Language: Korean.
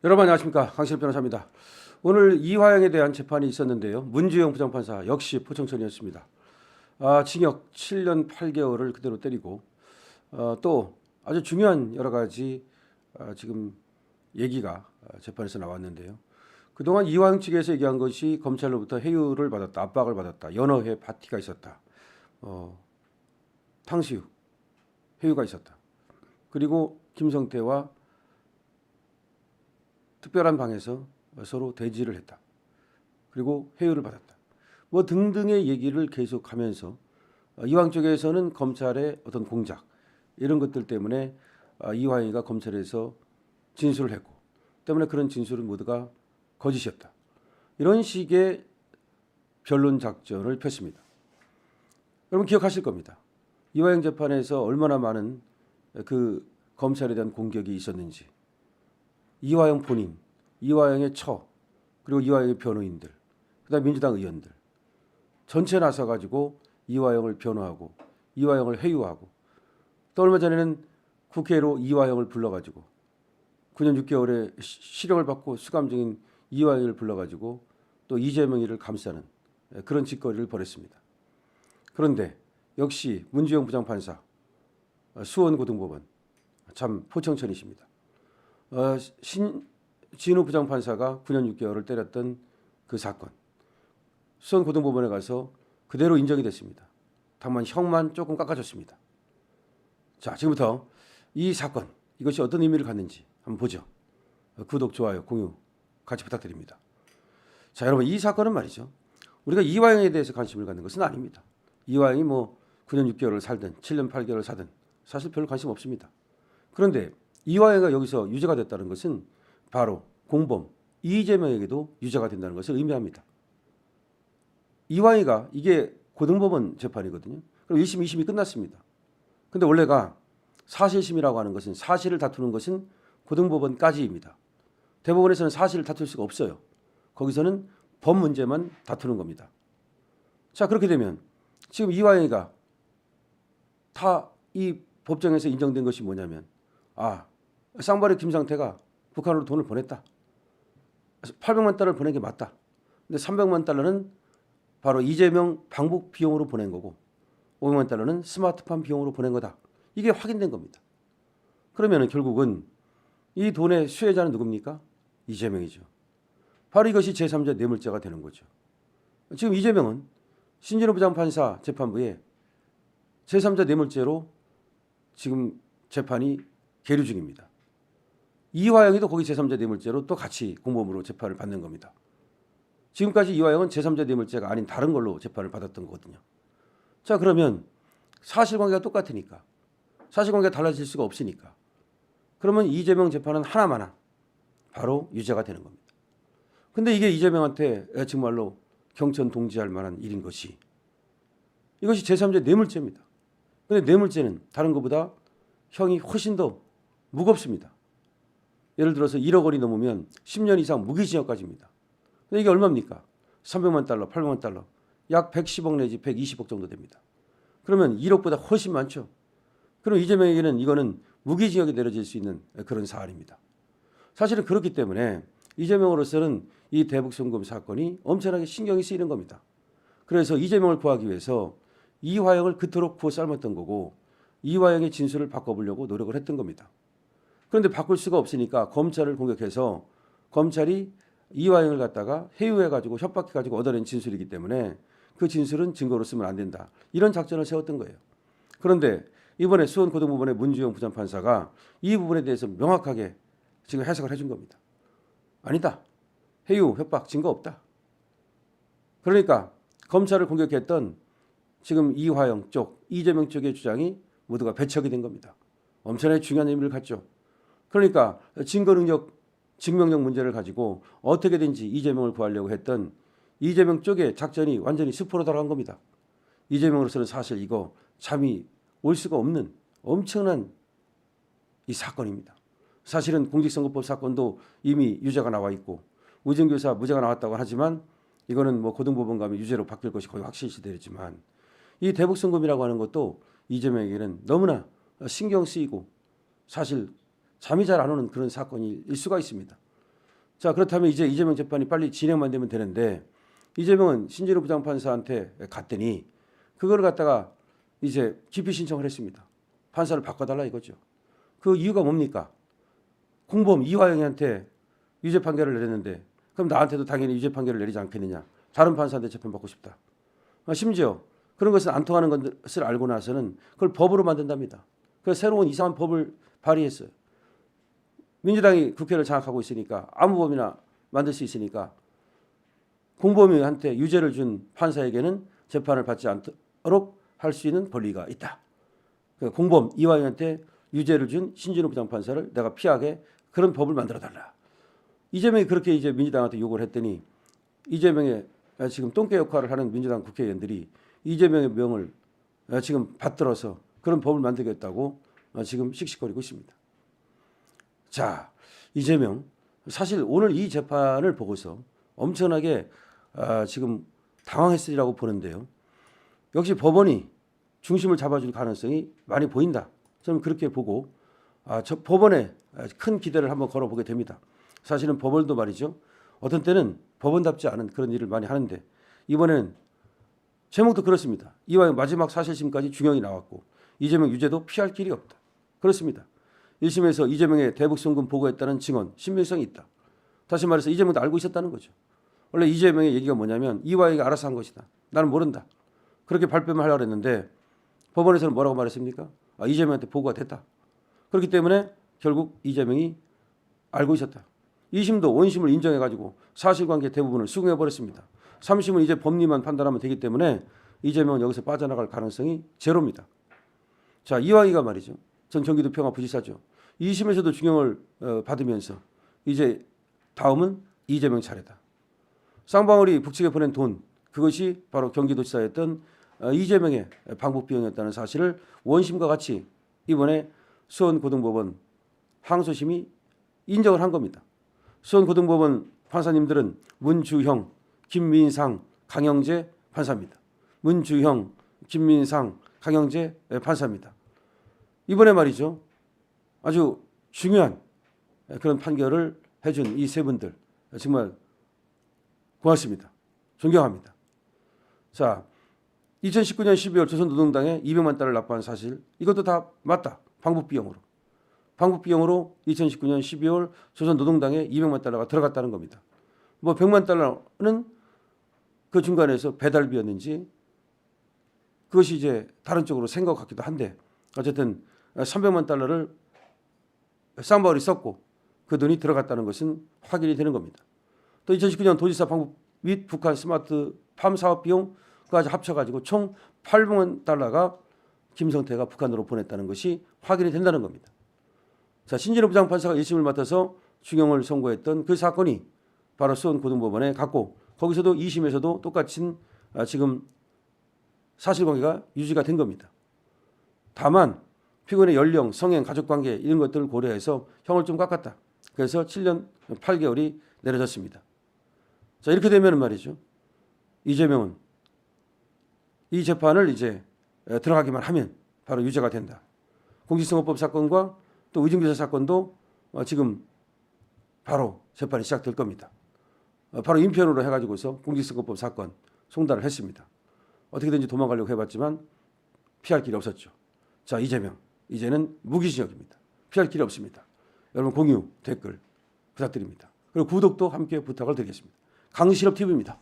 여러분 안녕하십니까, 강신업 변호사입니다. 오늘 이화영에 대한 재판이 있었는데요. 문주영 부장판사 역시 포청천이었습니다. 징역 7년 8개월을 그대로 때리고 또 아주 중요한 여러 가지 지금 얘기가 재판에서 나왔는데요. 그동안 이화영 측에서 얘기한 것이 검찰로부터 해유를 받았다, 압박을 받았다, 여러 해 파티가 있었다, 탕수육, 해유가 있었다. 그리고 김성태와 특별한 방에서 서로 대지를 했다. 그리고 회유를 받았다. 뭐 등등의 얘기를 계속하면서 이황 쪽에서는 검찰의 어떤 공작 이런 것들 때문에 이화영이가 검찰에서 진술을 했고 때문에 그런 진술은 모두가 거짓이었다. 이런 식의 변론 작전을 폈습니다. 여러분 기억하실 겁니다. 이화영 재판에서 얼마나 많은 그 검찰에 대한 공격이 있었는지. 이화영 본인, 이화영의 처, 그리고 이화영의 변호인들, 그다음 민주당 의원들 전체 나서가지고 이화영을 변호하고 이화영을 회유하고 또 얼마 전에는 국회로 이화영을 불러가지고 9년 6개월의 실형을 받고 수감 중인 이화영을 불러가지고 또 이재명이를 감싸는 그런 짓거리를 벌였습니다. 그런데 역시 문주영 부장판사, 수원고등법원 참 포청천이십니다. 진우 부장판사가 9년 6개월을 때렸던 그 사건, 수원고등법원에 가서 그대로 인정이 됐습니다. 다만 형만 조금 깎아줬습니다. 자, 지금부터 이 사건, 이것이 어떤 의미를 갖는지 한번 보죠. 구독, 좋아요, 공유 같이 부탁드립니다. 자, 여러분 이 사건은 말이죠. 우리가 이화영에 대해서 관심을 갖는 것은 아닙니다. 이화영이 뭐 9년 6개월을 살든 7년 8개월을 살든 사실 별로 관심 없습니다. 그런데 이화영이가 여기서 유죄가 됐다는 것은 바로 공범 이재명에게도 유죄가 된다는 것을 의미합니다. 이화영이가 이게 고등법원 재판이거든요. 그럼 1심, 2심이 끝났습니다. 근데 원래가 사실심이라고 하는 것은 사실을 다투는 것은 고등법원까지입니다. 대법원에서는 사실을 다툴 수가 없어요. 거기서는 법 문제만 다투는 겁니다. 자, 그렇게 되면 지금 이화영이가 다 이 법정에서 인정된 것이 뭐냐면 쌍발의 김상태가 북한으로 돈을 보냈다. 800만 달러를 보낸 게 맞다. 근데 300만 달러는 바로 이재명 방북 비용으로 보낸 거고 500만 달러는 스마트폰 비용으로 보낸 거다. 이게 확인된 겁니다. 그러면 결국은 이 돈의 수혜자는 누굽니까? 이재명이죠. 바로 이것이 제3자 뇌물죄가 되는 거죠. 지금 이재명은 신진호 부장판사 재판부에 제3자 뇌물죄로 지금 재판이 계류 중입니다. 이화영이도 거기 제3자 뇌물죄로 또 같이 공범으로 재판을 받는 겁니다. 지금까지 이화영은 제3자 뇌물죄가 아닌 다른 걸로 재판을 받았던 거거든요. 자, 그러면 사실관계가 똑같으니까 사실관계가 달라질 수가 없으니까 그러면 이재명 재판은 하나마나 바로 유죄가 되는 겁니다. 근데 이게 이재명한테 정말로 경천 동지할 만한 일인 것이 이것이 제3자 뇌물죄입니다. 근데 뇌물죄는 다른 것보다 형이 훨씬 더 무겁습니다. 예를 들어서 1억 원이 넘으면 10년 이상 무기징역까지입니다. 근데 이게 얼마입니까? 300만 달러, 800만 달러, 약 110억 내지 120억 정도 됩니다. 그러면 1억보다 훨씬 많죠. 그럼 이재명에게는 이거는 무기징역이 내려질 수 있는 그런 사안입니다. 사실은 그렇기 때문에 이재명으로서는 이 대북송금 사건이 엄청나게 신경이 쓰이는 겁니다. 그래서 이재명을 구하기 위해서 이화영을 그토록 부어 삶았던 거고 이화영의 진술을 바꿔보려고 노력을 했던 겁니다. 그런데 바꿀 수가 없으니까 검찰을 공격해서 검찰이 이화영을 갖다가 해유해가지고 협박해가지고 얻어낸 진술이기 때문에 그 진술은 증거로 쓰면 안 된다. 이런 작전을 세웠던 거예요. 그런데 이번에 수원고등법원의 문주영 부장판사가 이 부분에 대해서 명확하게 지금 해석을 해준 겁니다. 아니다. 해유, 협박, 증거 없다. 그러니까 검찰을 공격했던 지금 이화영 쪽, 이재명 쪽의 주장이 모두가 배척이 된 겁니다. 엄청나게 중요한 의미를 갖죠. 그러니까 증거 능력, 증명력 문제를 가지고 어떻게든지 이재명을 구하려고 했던 이재명 쪽의 작전이 완전히 수포로 돌아간 겁니다. 이재명으로서는 사실 이거 잠이 올 수가 없는 엄청난 이 사건입니다. 사실은 공직선거법 사건도 이미 유죄가 나와 있고 우정교사 무죄가 나왔다고 하지만 이거는 뭐 고등법원 가면 유죄로 바뀔 것이 거의 확실시 되지만 이 대북송금이라고 하는 것도 이재명에게는 너무나 신경 쓰이고 사실 잠이 잘 안 오는 그런 사건일 수가 있습니다. 자, 그렇다면 이제 이재명 재판이 빨리 진행만 되면 되는데 이재명은 신진우 부장판사한테 갔더니 그걸 갖다가 이제 기피 신청을 했습니다. 판사를 바꿔달라 이거죠. 그 이유가 뭡니까? 공범 이화영이한테 유죄 판결을 내렸는데 그럼 나한테도 당연히 유죄 판결을 내리지 않겠느냐. 다른 판사한테 재판받고 싶다. 심지어 그런 것은 안 통하는 것을 알고 나서는 그걸 법으로 만든답니다. 그래서 새로운 이상한 법을 발의했어요. 민주당이 국회를 장악하고 있으니까 아무 법이나 만들 수 있으니까 공범이한테 유죄를 준 판사에게는 재판을 받지 않도록 할 수 있는 권리가 있다. 공범 이화영한테 유죄를 준 신진우 부장판사를 내가 피하게 그런 법을 만들어달라. 이재명이 그렇게 이제 민주당한테 요구를 했더니 이재명의 지금 똥개 역할을 하는 민주당 국회의원들이 이재명의 명을 지금 받들어서 그런 법을 만들겠다고 지금 씩씩거리고 있습니다. 자, 이재명 사실 오늘 이 재판을 보고서 엄청나게 지금 당황했으리라고 보는데요. 역시 법원이 중심을 잡아줄 가능성이 많이 보인다. 저는 그렇게 보고 저 법원에 큰 기대를 한번 걸어보게 됩니다. 사실은 법원도 말이죠. 어떤 때는 법원답지 않은 그런 일을 많이 하는데 이번에는 제목도 그렇습니다. 이화영 마지막 사실심까지 중형이 나왔고 이재명 유죄도 피할 길이 없다. 그렇습니다. 1심에서 이재명의 대북송금 보고했다는 증언, 신빙성이 있다. 다시 말해서 이재명도 알고 있었다는 거죠. 원래 이재명의 얘기가 뭐냐면 이화영이 알아서 한 것이다. 나는 모른다. 그렇게 발뺌을 하려고 했는데 법원에서는 뭐라고 말했습니까? 이재명한테 보고가 됐다. 그렇기 때문에 결국 이재명이 알고 있었다. 2심도 원심을 인정해가지고 사실관계 대부분을 수긍해버렸습니다. 3심은 이제 법리만 판단하면 되기 때문에 이재명은 여기서 빠져나갈 가능성이 제로입니다. 자, 이화영이가 말이죠. 전 경기도 평화부지사죠. 2심에서도 중형을 받으면서 이제 다음은 이재명 차례다. 쌍방울이 북측에 보낸 돈, 그것이 바로 경기도지사였던 이재명의 방북 비용이었다는 사실을 원심과 같이 이번에 수원고등법원 항소심이 인정을 한 겁니다. 수원고등법원 판사님들은 문주형, 김민상, 강영재 판사입니다. 문주형, 김민상, 강영재 판사입니다. 이번에 말이죠. 아주 중요한 그런 판결을 해준 이 세 분들 정말 고맙습니다. 존경합니다. 자, 2019년 12월 조선노동당에 200만 달러를 납부한 사실 이것도 다 맞다. 방북비용으로. 방북비용으로 2019년 12월 조선노동당에 200만 달러가 들어갔다는 겁니다. 뭐 100만 달러는 그 중간에서 배달비였는지 그것이 이제 다른 쪽으로 생것 같기도 한데 어쨌든 300만 달러를 쌍방울이 썼고 그 돈이 들어갔다는 것은 확인이 되는 겁니다. 또 2019년 도지사 방북 및 북한 스마트팜 사업 비용까지 합쳐가지고 총 800만 달러가 김성태가 북한으로 보냈다는 것이 확인이 된다는 겁니다. 자, 신진우 부장판사가 1심을 맡아서 중형을 선고했던 그 사건이 바로 수원고등법원에 갔고 거기서도 2심에서도 똑같은 지금 사실관계가 유지가 된 겁니다. 다만 피고인의 연령, 성행, 가족관계 이런 것들을 고려해서 형을 좀 깎았다. 그래서 7년 8개월이 내려졌습니다. 자, 이렇게 되면 말이죠. 이재명은 이 재판을 이제 들어가기만 하면 바로 유죄가 된다. 공직선거법 사건과 또 의정부사 사건도 지금 바로 재판이 시작될 겁니다. 바로 인편으로 해가지고서 공직선거법 사건 송달을 했습니다. 어떻게든지 도망가려고 해봤지만 피할 길이 없었죠. 자, 이재명 이제는 무기징역입니다. 피할 길이 없습니다. 여러분 공유, 댓글 부탁드립니다. 그리고 구독도 함께 부탁을 드리겠습니다. 강실업 TV입니다.